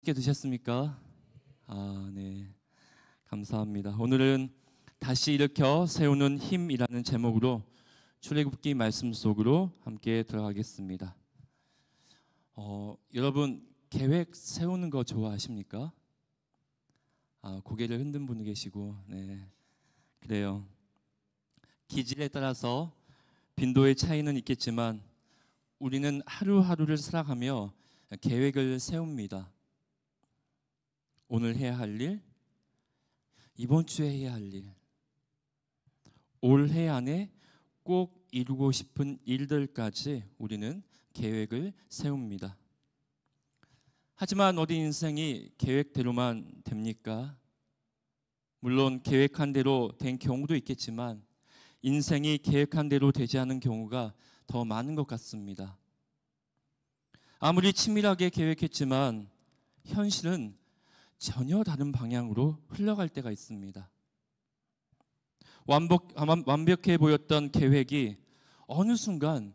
맛있게 드셨습니까? 네. 감사합니다. 오늘은 다시 일으켜 세우는 힘이라는 제목으로 출애굽기 말씀 속으로 함께 들어가겠습니다. 여러분 계획 세우는 거 좋아하십니까? 고개를 흔든 분이 계시고, 네, 그래요. 기질에 따라서 빈도의 차이는 있겠지만 우리는 하루하루를 살아가며 계획을 세웁니다. 오늘 해야 할 일, 이번 주에 해야 할 일, 올해 안에 꼭 이루고 싶은 일들까지 우리는 계획을 세웁니다. 하지만 어디 인생이 계획대로만 됩니까? 물론 계획한 대로 된 경우도 있겠지만 인생이 계획한 대로 되지 않은 경우가 더 많은 것 같습니다. 아무리 치밀하게 계획했지만 현실은 전혀 다른 방향으로 흘러갈 때가 있습니다. 완벽해 보였던 계획이 어느 순간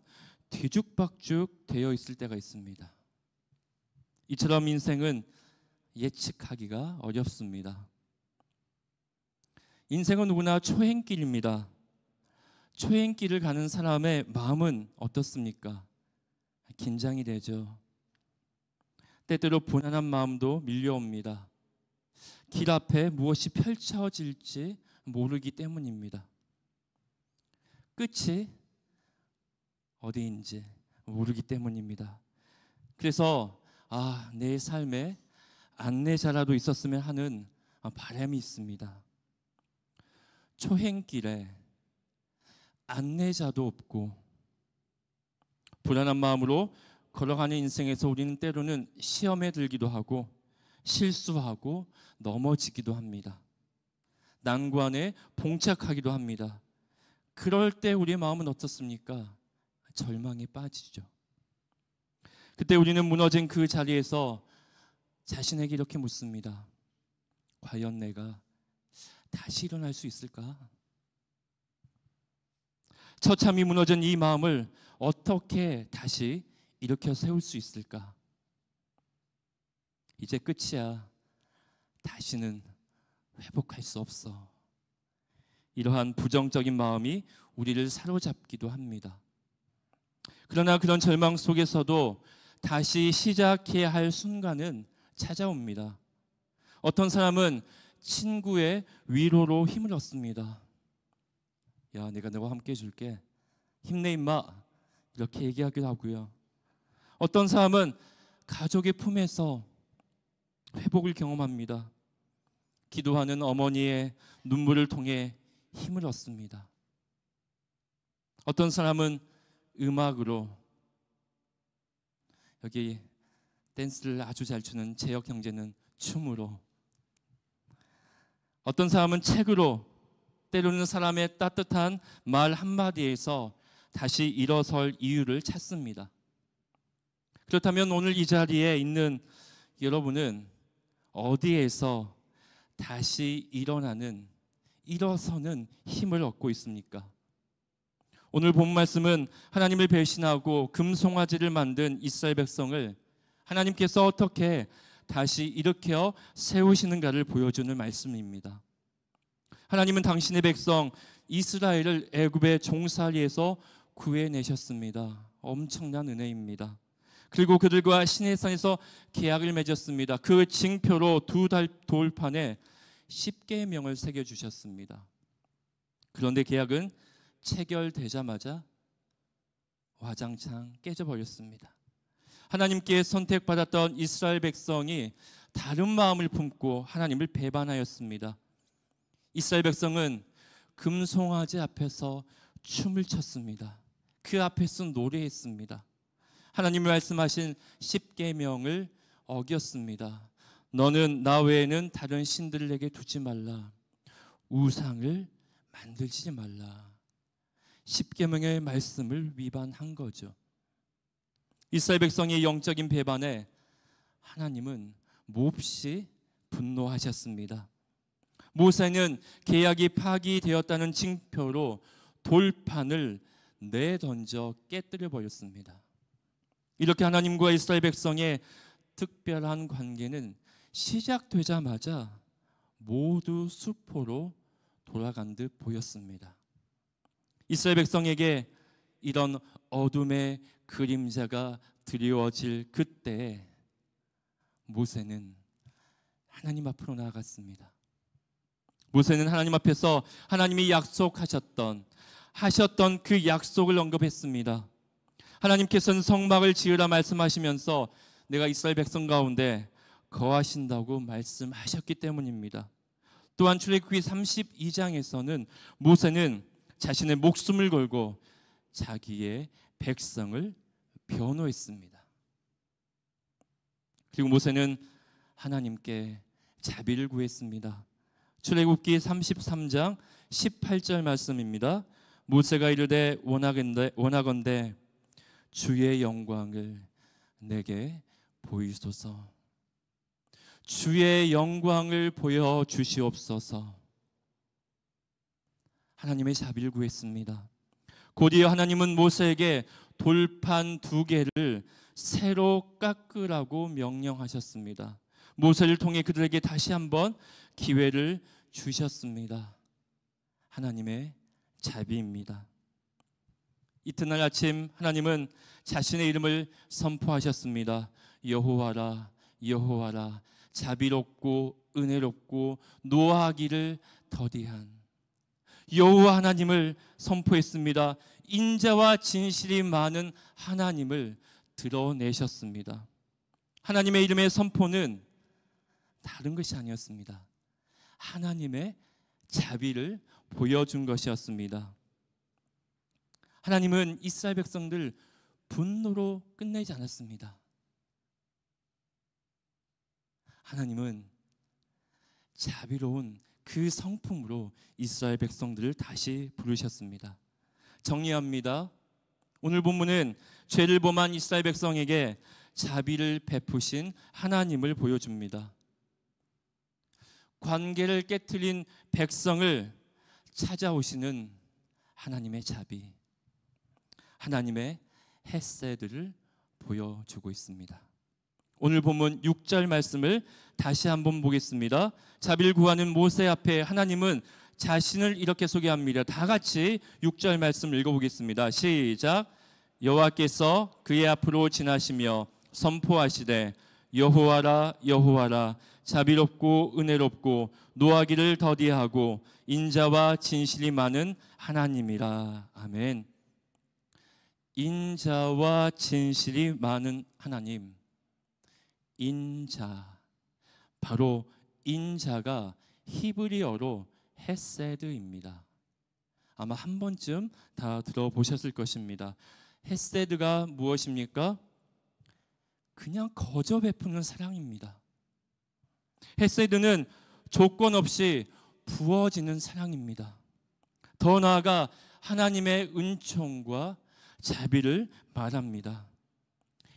뒤죽박죽 되어 있을 때가 있습니다. 이처럼 인생은 예측하기가 어렵습니다. 인생은 누구나 초행길입니다. 초행길을 가는 사람의 마음은 어떻습니까? 긴장이 되죠. 때때로 불안한 마음도 밀려옵니다. 길 앞에 무엇이 펼쳐질지 모르기 때문입니다. 끝이 어디인지 모르기 때문입니다. 그래서 내 삶에 안내자라도 있었으면 하는 바람이 있습니다. 초행길에 안내자도 없고 불안한 마음으로 걸어가는 인생에서 우리는 때로는 시험에 들기도 하고 실수하고 넘어지기도 합니다. 난관에 봉착하기도 합니다. 그럴 때 우리의 마음은 어떻습니까? 절망에 빠지죠. 그때 우리는 무너진 그 자리에서 자신에게 이렇게 묻습니다. 과연 내가 다시 일어날 수 있을까? 처참히 무너진 이 마음을 어떻게 다시 일으켜 세울 수 있을까? 이제 끝이야. 다시는 회복할 수 없어. 이러한 부정적인 마음이 우리를 사로잡기도 합니다. 그러나 그런 절망 속에서도 다시 시작해야 할 순간은 찾아옵니다. 어떤 사람은 친구의 위로로 힘을 얻습니다. 야, 내가 너와 함께 해줄게. 힘내 임마. 이렇게 얘기하기도 하고요. 어떤 사람은 가족의 품에서 회복을 경험합니다. 기도하는 어머니의 눈물을 통해 힘을 얻습니다. 어떤 사람은 음악으로, 여기 댄스를 아주 잘 추는 재혁 형제는 춤으로, 어떤 사람은 책으로, 때로는 사람의 따뜻한 말 한마디에서 다시 일어설 이유를 찾습니다. 그렇다면 오늘 이 자리에 있는 여러분은 어디에서 다시 일어서는 힘을 얻고 있습니까? 오늘 본 말씀은 하나님을 배신하고 금송아지를 만든 이스라엘 백성을 하나님께서 어떻게 다시 일으켜 세우시는가를 보여주는 말씀입니다. 하나님은 당신의 백성 이스라엘을 애굽의 종살이에서 구해내셨습니다. 엄청난 은혜입니다. 그리고 그들과 시내산에서 계약을 맺었습니다. 그 징표로 두 돌판에 10계명을 새겨주셨습니다. 그런데 계약은 체결되자마자 와장창 깨져버렸습니다. 하나님께 선택받았던 이스라엘 백성이 다른 마음을 품고 하나님을 배반하였습니다. 이스라엘 백성은 금송아지 앞에서 춤을 췄습니다. 그 앞에서 노래했습니다. 하나님이 말씀하신 10계명을 어겼습니다. 너는 나 외에는 다른 신들을 내게 두지 말라. 우상을 만들지 말라. 10계명의 말씀을 위반한 거죠. 이스라엘 백성의 영적인 배반에 하나님은 몹시 분노하셨습니다. 모세는 계약이 파기되었다는 징표로 돌판을 내던져 깨뜨려 버렸습니다. 이렇게 하나님과 이스라엘 백성의 특별한 관계는 시작되자마자 모두 수포로 돌아간 듯 보였습니다. 이스라엘 백성에게 이런 어둠의 그림자가 드리워질 그때 모세는 하나님 앞으로 나아갔습니다. 모세는 하나님 앞에서 하나님이 하셨던 그 약속을 언급했습니다. 하나님께서는 성막을 지으라 말씀하시면서 내가 이스라엘 백성 가운데 거하신다고 말씀하셨기 때문입니다. 또한 출애굽기 32장에서는 모세는 자신의 목숨을 걸고 자기의 백성을 변호했습니다. 그리고 모세는 하나님께 자비를 구했습니다. 출애굽기 33장 18절 말씀입니다. 모세가 이르되 원하건대 주의 영광을 내게 보이소서. 주의 영광을 보여주시옵소서. 하나님의 자비를 구했습니다. 곧이어 하나님은 모세에게 돌판 2개를 새로 깎으라고 명령하셨습니다. 모세를 통해 그들에게 다시 한번 기회를 주셨습니다. 하나님의 자비입니다. 이튿날 아침 하나님은 자신의 이름을 선포하셨습니다. 여호와라, 여호와라, 자비롭고 은혜롭고 노하기를 더디한 여호와 하나님을 선포했습니다. 인자와 진실이 많은 하나님을 드러내셨습니다. 하나님의 이름의 선포는 다른 것이 아니었습니다. 하나님의 자비를 보여준 것이었습니다. 하나님은 이스라엘 백성들 분노로 끝내지 않았습니다. 하나님은 자비로운 그 성품으로 이스라엘 백성들을 다시 부르셨습니다. 정리합니다. 오늘 본문은 죄를 범한 이스라엘 백성에게 자비를 베푸신 하나님을 보여줍니다. 관계를 깨트린 백성을 찾아오시는 하나님의 자비, 하나님의 헤세드를 보여주고 있습니다. 오늘 본문 6절 말씀을 다시 한번 보겠습니다. 자비를 구하는 모세 앞에 하나님은 자신을 이렇게 소개합니다. 다 같이 6절 말씀을 읽어보겠습니다. 시작. 여호와께서 그의 앞으로 지나시며 선포하시되 여호와라, 여호와라, 자비롭고 은혜롭고 노하기를 더디하고 인자와 진실이 많은 하나님이라. 아멘. 인자와 진실이 많은 하나님. 인자, 바로 인자가 히브리어로 헤세드입니다. 아마 한 번쯤 다 들어보셨을 것입니다. 헤세드가 무엇입니까? 그냥 거저 베푸는 사랑입니다. 헤세드는 조건 없이 부어지는 사랑입니다. 더 나아가 하나님의 은총과 자비를 말합니다.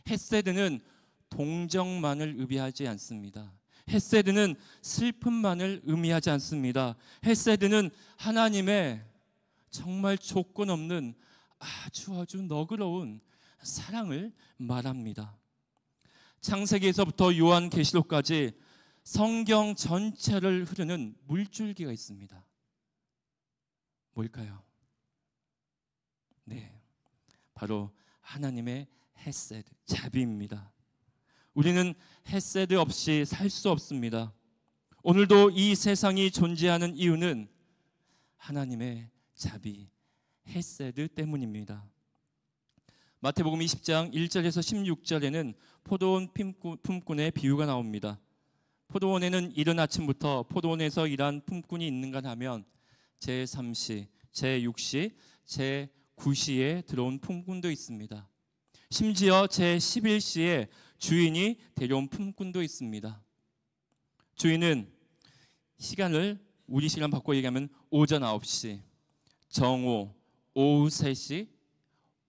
헤세드는 동정만을 의미하지 않습니다. 헤세드는 슬픔만을 의미하지 않습니다. 헤세드는 하나님의 정말 조건 없는 아주 너그러운 사랑을 말합니다. 창세기에서부터 요한계시록까지 성경 전체를 흐르는 물줄기가 있습니다. 뭘까요? 네, 바로 하나님의 헤세드, 자비입니다. 우리는 헤세드 없이 살 수 없습니다. 오늘도 이 세상이 존재하는 이유는 하나님의 자비, 헤세드 때문입니다. 마태복음 20장 1절에서 16절에는 포도원 품꾼의 비유가 나옵니다. 포도원에는 이른 아침부터 포도원에서 일한 품꾼이 있는가 하면 제3시, 제6시, 제9시에 들어온 품꾼도 있습니다. 심지어 제11시에 주인이 데려온 품꾼도 있습니다. 주인은 시간을 우리 시간 바꿔 얘기하면 오전 9시, 정오, 오후 3시,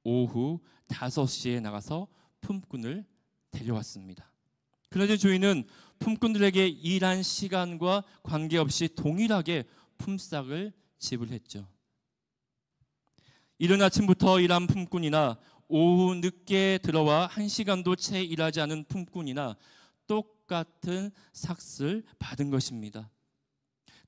오후 5시에 나가서 품꾼을 데려왔습니다. 그런데 주인은 품꾼들에게 일한 시간과 관계없이 동일하게 품삯을 지불했죠. 이른 아침부터 일한 품꾼이나 오후 늦게 들어와 1시간도 채 일하지 않은 품꾼이나 똑같은 삭을 받은 것입니다.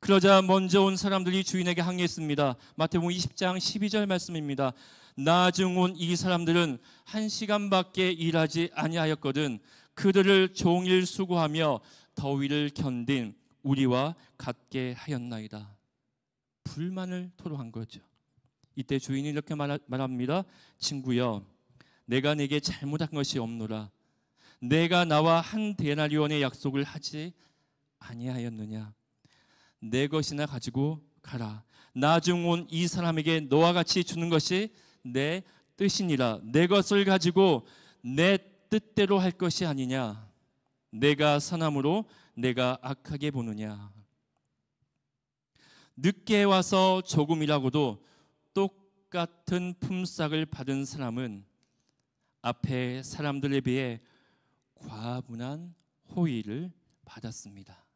그러자 먼저 온 사람들이 주인에게 항의했습니다. 마태복음 20장 12절 말씀입니다. 나중 온 이 사람들은 1시간밖에 일하지 아니하였거든 그들을 종일 수고하며 더위를 견딘 우리와 같게 하였나이다. 불만을 토로한 거죠. 이때 주인이 이렇게 말합니다. 친구여, 내가 네게 잘못한 것이 없노라. 내가 나와 한 데나리온의 약속을 하지 아니하였느냐. 내 것이나 가지고 가라. 나중 온 이 사람에게 너와 같이 주는 것이 내 뜻이니라. 내 것을 가지고 내 뜻대로 할 것이 아니냐. 내가 선함으로 내가 악하게 보느냐. 늦게 와서 조금이라고도 똑같은 품삯을 받은 사람은 앞에 사람들에 비해 과분한 호의를 받았습니다.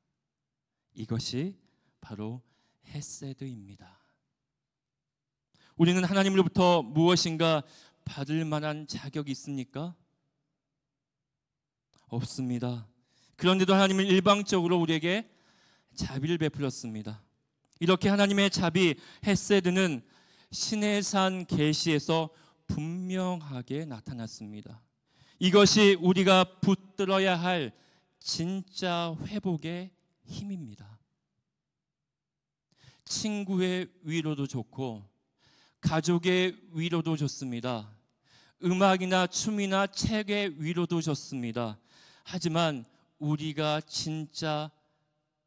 이것이 바로 헤세드입니다. 우리는 하나님으로부터 무엇인가 받을 만한 자격이 있습니까? 없습니다. 그런데도 하나님은 일방적으로 우리에게 자비를 베풀었습니다. 이렇게 하나님의 자비 헤세드는 시내산 계시에서 분명하게 나타났습니다. 이것이 우리가 붙들어야 할 진짜 회복의 힘입니다. 친구의 위로도 좋고 가족의 위로도 좋습니다. 음악이나 춤이나 책의 위로도 좋습니다. 하지만 우리가 진짜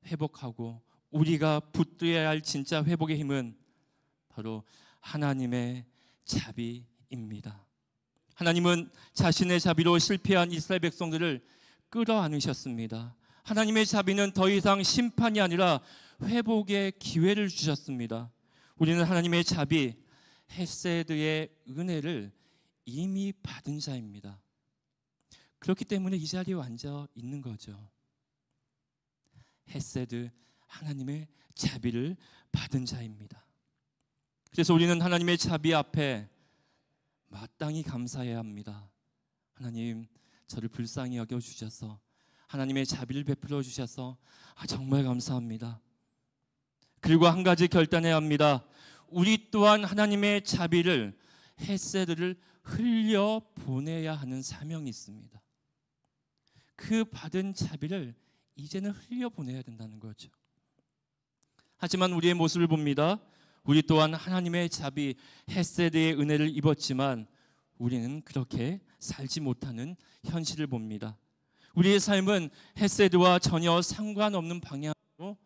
회복하고 우리가 붙들어야 할 진짜 회복의 힘은 바로 하나님의 자비입니다. 하나님은 자신의 자비로 실패한 이스라엘 백성들을 끌어안으셨습니다. 하나님의 자비는 더 이상 심판이 아니라 회복의 기회를 주셨습니다. 우리는 하나님의 자비, 헤세드의 은혜를 이미 받은 자입니다. 그렇기 때문에 이 자리에 앉아 있는 거죠. 헤세드, 하나님의 자비를 받은 자입니다. 그래서 우리는 하나님의 자비 앞에 마땅히 감사해야 합니다. 하나님, 저를 불쌍히 여겨주셔서 하나님의 자비를 베풀어 주셔서 정말 감사합니다. 그리고 한 가지 결단해야 합니다. 우리 또한 하나님의 자비를, 헤세드를 흘려 보내야 하는 사명이 있습니다. 그 받은 자비를 이제는 흘려 보내야 된다는 거죠. 하지만 우리의 모습을 봅니다. 우리 또한 하나님의 자비, 헤세드의 은혜를 입었지만 우리는 그렇게 살지 못하는 현실을 봅니다. 우리의 삶은 헤세드와 전혀 상관없는 방향으로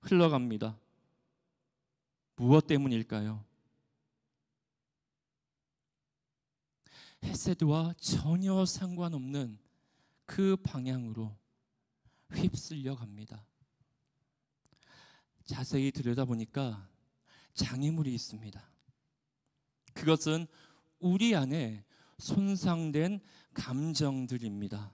흘러갑니다. 무엇 때문일까요? 헤세드와 전혀 상관없는 그 방향으로 휩쓸려 갑니다. 자세히 들여다보니까 장애물이 있습니다. 그것은 우리 안에 손상된 감정들입니다.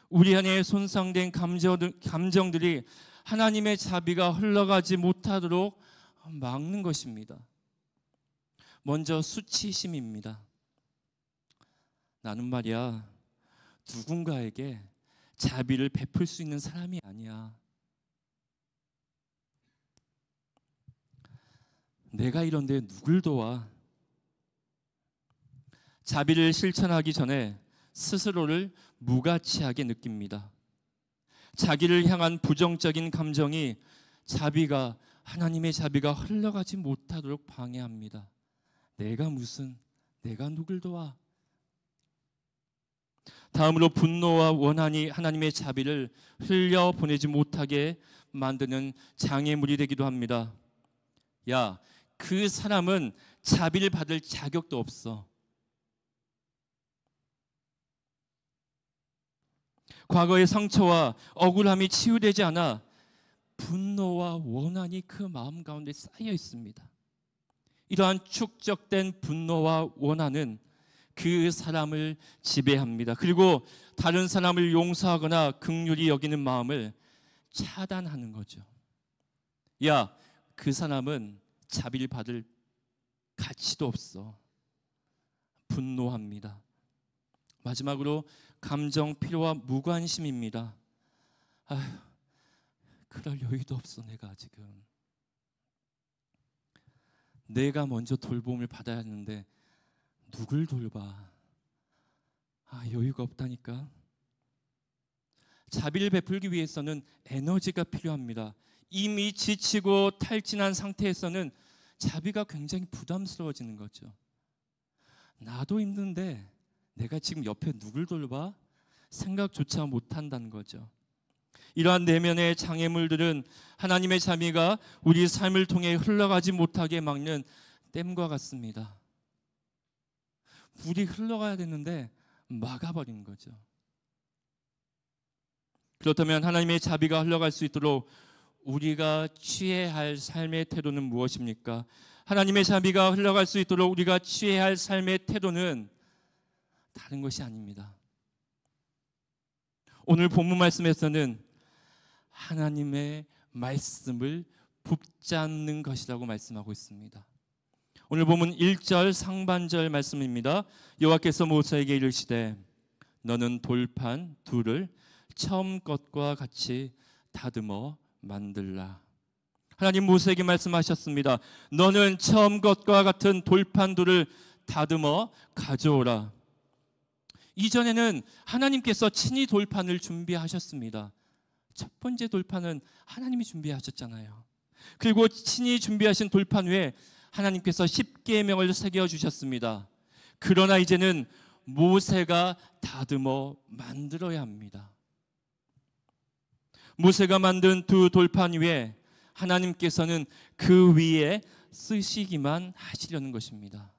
우리 안에 손상된 감정들이 하나님의 자비가 흘러가지 못하도록 막는 것입니다. 먼저 수치심입니다. 나는 말이야 누군가에게 자비를 베풀 수 있는 사람이 아니야. 내가 이런데 누굴 도와? 자비를 실천하기 전에 스스로를 무가치하게 느낍니다. 자기를 향한 부정적인 감정이 하나님의 자비가 흘러가지 못하도록 방해합니다. 내가 누굴 도와? 다음으로 분노와 원한이 하나님의 자비를 흘려 보내지 못하게 만드는 장애물이 되기도 합니다. 야, 그 사람은 자비를 받을 자격도 없어. 과거의 상처와 억울함이 치유되지 않아 분노와 원한이 그 마음 가운데 쌓여 있습니다. 이러한 축적된 분노와 원한은 그 사람을 지배합니다. 그리고 다른 사람을 용서하거나 긍휼히 여기는 마음을 차단하는 거죠. 야, 그 사람은 자비를 받을 가치도 없어. 분노합니다. 마지막으로 감정 피로와 무관심입니다. 아휴, 그럴 여유도 없어. 내가 지금 내가 먼저 돌봄을 받아야 하는데 누굴 돌봐? 여유가 없다니까. 자비를 베풀기 위해서는 에너지가 필요합니다. 이미 지치고 탈진한 상태에서는 자비가 굉장히 부담스러워지는 거죠. 나도 힘든데 내가 지금 옆에 누굴 돌봐? 생각조차 못한다는 거죠. 이러한 내면의 장애물들은 하나님의 자비가 우리 삶을 통해 흘러가지 못하게 막는 댐과 같습니다. 물이 흘러가야 되는데 막아버린 거죠. 그렇다면 하나님의 자비가 흘러갈 수 있도록 우리가 취해야 할 삶의 태도는 무엇입니까? 하나님의 자비가 흘러갈 수 있도록 우리가 취해야 할 삶의 태도는 다른 것이 아닙니다. 오늘 본문 말씀에서는 하나님의 말씀을 붙잡는 것이라고 말씀하고 있습니다. 오늘 본문 1절 상반절 말씀입니다. 여호와께서 모세에게 이르시되 너는 돌판 둘을 처음 것과 같이 다듬어 만들라. 하나님 모세에게 말씀하셨습니다. 너는 처음 것과 같은 돌판 둘을 다듬어 가져오라. 이전에는 하나님께서 친히 돌판을 준비하셨습니다. 첫 번째 돌판은 하나님이 준비하셨잖아요. 그리고 친히 준비하신 돌판 위에 하나님께서 십계명을 새겨주셨습니다. 그러나 이제는 모세가 다듬어 만들어야 합니다. 모세가 만든 두 돌판 위에 하나님께서는 그 위에 쓰시기만 하시려는 것입니다.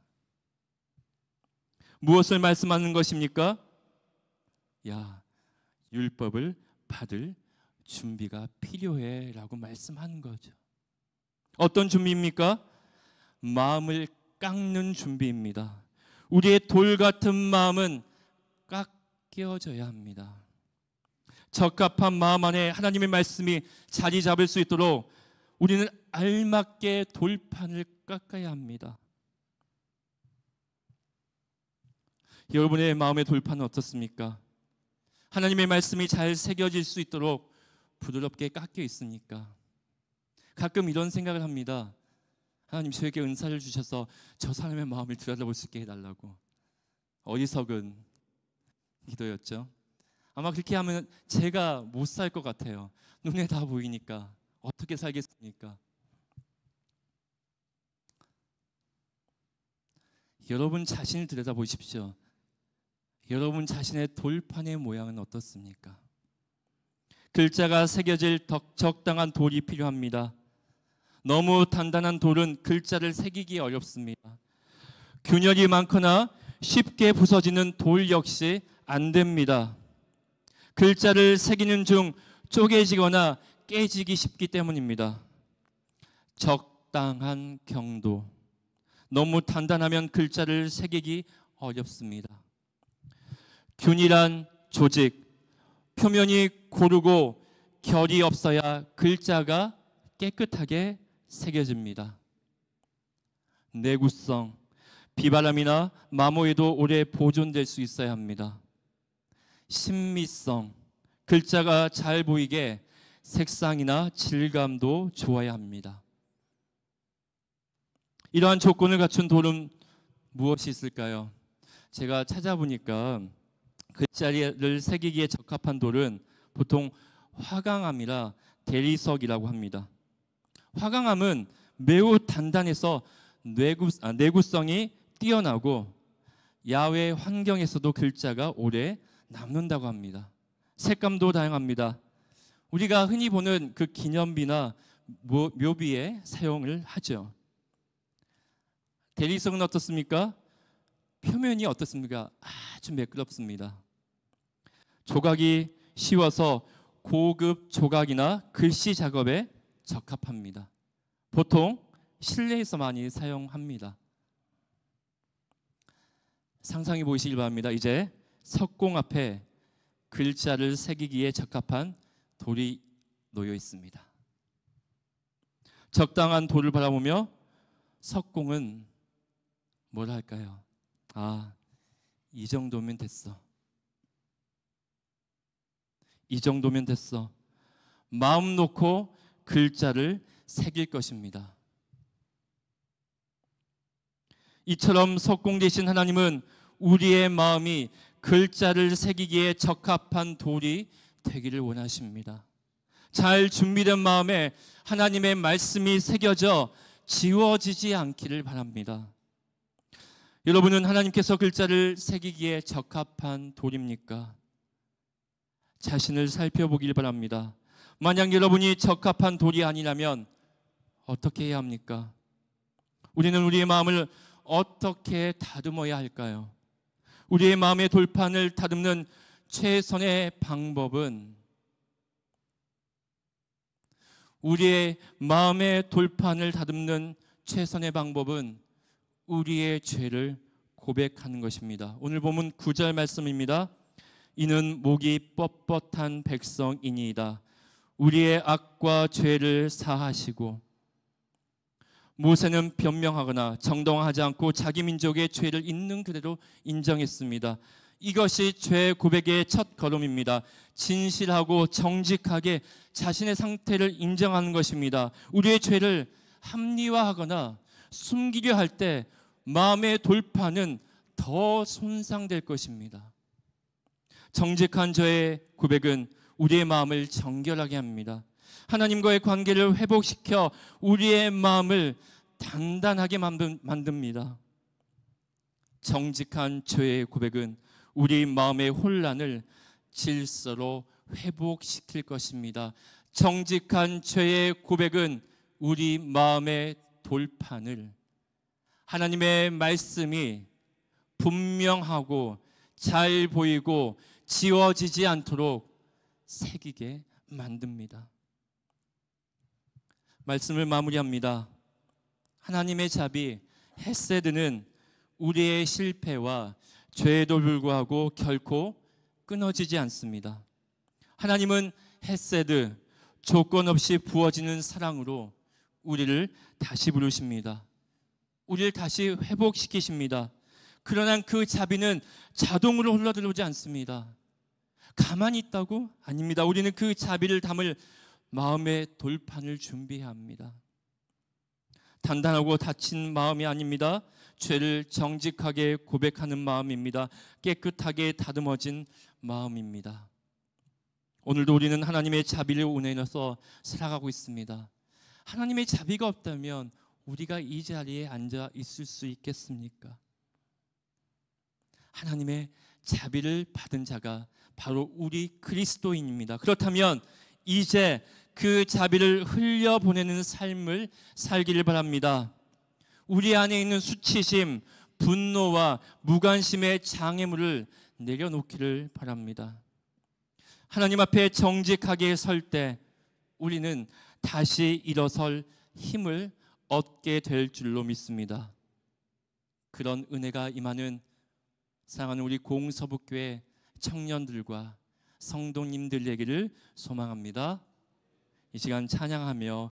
무엇을 말씀하는 것입니까? 율법을 받을 준비가 필요해 라고 말씀하는 거죠. 어떤 준비입니까? 마음을 깎는 준비입니다. 우리의 돌 같은 마음은 깎여져야 합니다. 적합한 마음 안에 하나님의 말씀이 자리 잡을 수 있도록 우리는 알맞게 돌판을 깎아야 합니다. 여러분의 마음의 돌판은 어떻습니까? 하나님의 말씀이 잘 새겨질 수 있도록 부드럽게 깎여 있으니까. 가끔 이런 생각을 합니다. 하나님 저에게 은사를 주셔서 저 사람의 마음을 들여다볼 수 있게 해달라고. 어리석은 기도였죠. 아마 그렇게 하면 제가 못 살 것 같아요. 눈에 다 보이니까 어떻게 살겠습니까? 여러분 자신을 들여다보십시오. 여러분 자신의 돌판의 모양은 어떻습니까? 글자가 새겨질 적당한 돌이 필요합니다. 너무 단단한 돌은 글자를 새기기 어렵습니다. 균열이 많거나 쉽게 부서지는 돌 역시 안 됩니다. 글자를 새기는 중 쪼개지거나 깨지기 쉽기 때문입니다. 적당한 경도. 너무 단단하면 글자를 새기기 어렵습니다. 균일한 조직. 표면이 고르고 결이 없어야 글자가 깨끗하게 새겨집니다. 내구성. 비바람이나 마모에도 오래 보존될 수 있어야 합니다. 신미성. 글자가 잘 보이게 색상이나 질감도 좋아야 합니다. 이러한 조건을 갖춘 돌은 무엇이 있을까요? 제가 찾아보니까 글자를 새기기에 적합한 돌은 보통 화강암이라 대리석이라고 합니다. 화강암은 매우 단단해서 내구성이 뛰어나고 야외 환경에서도 글자가 오래 남는다고 합니다. 색감도 다양합니다. 우리가 흔히 보는 그 기념비나 묘비에 사용을 하죠. 대리석은 어떻습니까? 표면이 어떻습니까? 아주 매끄럽습니다. 조각이 쉬워서 고급 조각이나 글씨 작업에 적합합니다. 보통 실내에서 많이 사용합니다. 상상해 보시길 바랍니다. 이제 석공 앞에 글자를 새기기에 적합한 돌이 놓여 있습니다. 적당한 돌을 바라보며 석공은 뭘 할까요? 이 정도면 됐어. 이 정도면 됐어. 마음 놓고 글자를 새길 것입니다. 이처럼 석공되신 하나님은 우리의 마음이 글자를 새기기에 적합한 돌이 되기를 원하십니다. 잘 준비된 마음에 하나님의 말씀이 새겨져 지워지지 않기를 바랍니다. 여러분은 하나님께서 글자를 새기기에 적합한 돌입니까? 자신을 살펴보길 바랍니다. 만약 여러분이 적합한 돌이 아니라면 어떻게 해야 합니까? 우리는 우리의 마음을 어떻게 다듬어야 할까요? 우리의 마음의 돌판을 다듬는 최선의 방법은 우리의 마음의 돌판을 다듬는 최선의 방법은 우리의 죄를 고백하는 것입니다. 오늘 본문 9절 말씀입니다. 이는 목이 뻣뻣한 백성이니이다. 우리의 악과 죄를 사하시고. 모세는 변명하거나 정당화하지 않고 자기 민족의 죄를 있는 그대로 인정했습니다. 이것이 죄 고백의 첫 걸음입니다. 진실하고 정직하게 자신의 상태를 인정하는 것입니다. 우리의 죄를 합리화하거나 숨기려 할 때 마음의 돌파는 더 손상될 것입니다. 정직한 저의 고백은 우리의 마음을 정결하게 합니다. 하나님과의 관계를 회복시켜 우리의 마음을 단단하게 만듭니다. 정직한 죄의 고백은 우리 마음의 혼란을 질서로 회복시킬 것입니다. 정직한 죄의 고백은 우리 마음의 돌판을 하나님의 말씀이 분명하고 잘 보이고 지워지지 않도록 새기게 만듭니다. 말씀을 마무리합니다. 하나님의 자비 헤세드는 우리의 실패와 죄에도 불구하고 결코 끊어지지 않습니다. 하나님은 헤세드, 조건 없이 부어지는 사랑으로 우리를 다시 부르십니다. 우리를 다시 회복시키십니다. 그러나 그 자비는 자동으로 흘러들어오지 않습니다. 가만히 있다고? 아닙니다. 우리는 그 자비를 담을 마음의 돌판을 준비해야 합니다. 단단하고 다친 마음이 아닙니다. 죄를 정직하게 고백하는 마음입니다. 깨끗하게 다듬어진 마음입니다. 오늘도 우리는 하나님의 자비를 운행해서 살아가고 있습니다. 하나님의 자비가 없다면 우리가 이 자리에 앉아 있을 수 있겠습니까? 하나님의 자비를 받은 자가 바로 우리 그리스도인입니다. 그렇다면 이제 그 자비를 흘려보내는 삶을 살기를 바랍니다. 우리 안에 있는 수치심, 분노와 무관심의 장애물을 내려놓기를 바랍니다. 하나님 앞에 정직하게 설 때 우리는 다시 일어설 힘을 얻게 될 줄로 믿습니다. 그런 은혜가 임하는 사랑하는 우리 공서북교회 청년들과 성도님들 되기를 소망합니다. 이 시간 찬양하며